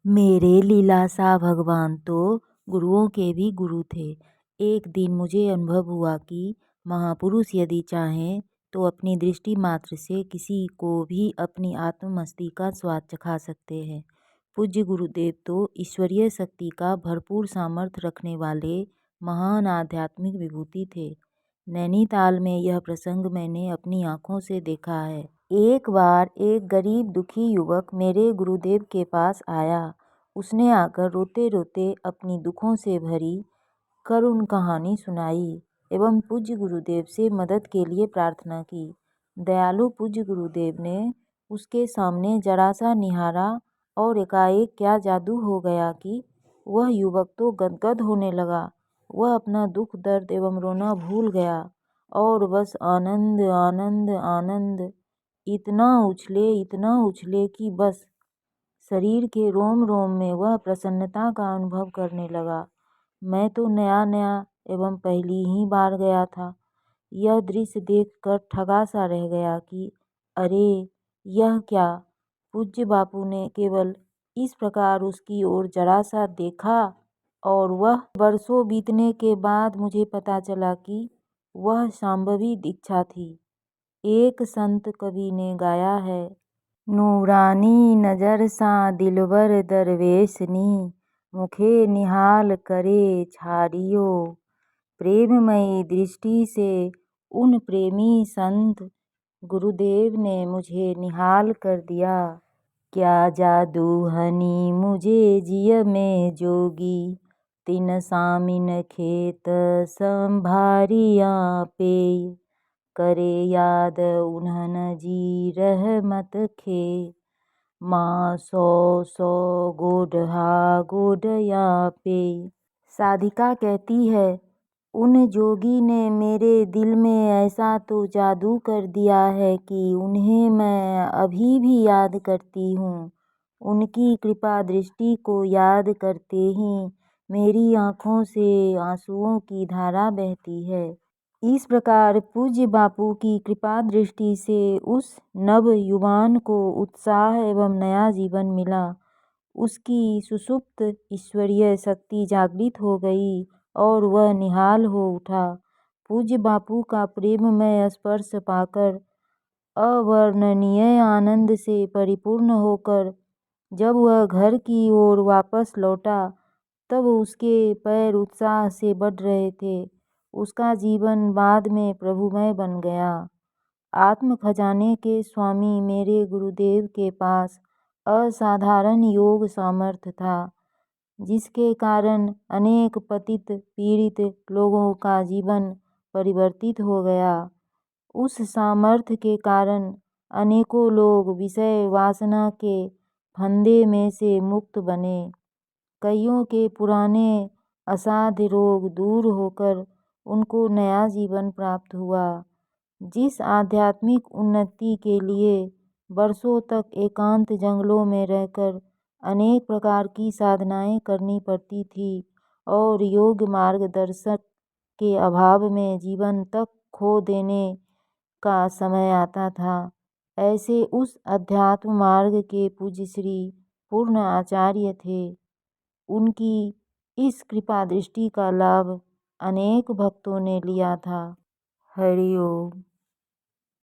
मेरे लीलाशाह भगवान तो गुरुओं के भी गुरु थे। एक दिन मुझे अनुभव हुआ कि महापुरुष यदि चाहें तो अपनी दृष्टि मात्र से किसी को भी अपनी आत्ममस्ती का स्वाद चखा सकते हैं। पूज्य गुरुदेव तो ईश्वरीय शक्ति का भरपूर सामर्थ्य रखने वाले महान आध्यात्मिक विभूति थे। नैनीताल में यह प्रसंग मैंने अपनी आंखों से देखा है। एक बार एक गरीब दुखी युवक मेरे गुरुदेव के पास आया। उसने आकर रोते रोते अपनी दुखों से भरी करुण कहानी सुनाई एवं पूज्य गुरुदेव से मदद के लिए प्रार्थना की। दयालु पूज्य गुरुदेव ने उसके सामने जरा सा निहारा और एकाएक क्या जादू हो गया कि वह युवक तो गदगद होने लगा। वह अपना दुख दर्द एवं रोना भूल गया और बस आनंद आनंद आनंद इतना उछले कि बस शरीर के रोम रोम में वह प्रसन्नता का अनुभव करने लगा। मैं तो नया नया एवं पहली ही बार गया था। यह दृश्य देखकर ठगा सा रह गया कि अरे यह क्या। पूज्य बापू ने केवल इस प्रकार उसकी ओर जरा सा देखा और वह बरसों बीतने के बाद मुझे पता चला कि वह शांभवी दीक्षा थी। एक संत कवि ने गाया है, नूरानी नजर सा दिलवर दरवेशनी, मुखे निहाल करे छाड़ियो। प्रेममयी दृष्टि से उन प्रेमी संत गुरुदेव ने मुझे निहाल कर दिया। क्या जादू हनी मुझे जिय में जोगी, तिन सामिन खेत संभारिया पेय। करे याद उन्हन जी रहमत खे, माँ सौ सौ गोढ़ा गोढ़या पे। साधिका कहती है, उन जोगी ने मेरे दिल में ऐसा तो जादू कर दिया है कि उन्हें मैं अभी भी याद करती हूँ। उनकी कृपा दृष्टि को याद करते ही मेरी आँखों से आंसुओं की धारा बहती है। इस प्रकार पूज्य बापू की कृपा दृष्टि से उस नव युवान को उत्साह एवं नया जीवन मिला। उसकी सुषुप्त ईश्वरीय शक्ति जागृत हो गई और वह निहाल हो उठा। पूज्य बापू का प्रेममय स्पर्श पाकर अवर्णनीय आनंद से परिपूर्ण होकर जब वह घर की ओर वापस लौटा तब उसके पैर उत्साह से बढ़ रहे थे। उसका जीवन बाद में प्रभुमय बन गया। आत्म खजाने के स्वामी मेरे गुरुदेव के पास असाधारण योग सामर्थ्य था, जिसके कारण अनेक पतित पीड़ित लोगों का जीवन परिवर्तित हो गया। उस सामर्थ्य के कारण अनेकों लोग विषय वासना के फंदे में से मुक्त बने। कईयों के पुराने असाध्य रोग दूर होकर उनको नया जीवन प्राप्त हुआ। जिस आध्यात्मिक उन्नति के लिए वर्षों तक एकांत जंगलों में रहकर अनेक प्रकार की साधनाएं करनी पड़ती थी और योग मार्गदर्शक के अभाव में जीवन तक खो देने का समय आता था, ऐसे उस अध्यात्म मार्ग के पूज्य श्री पूर्ण आचार्य थे। उनकी इस कृपा दृष्टि का लाभ अनेक भक्तों ने लिया था। हरि ओम।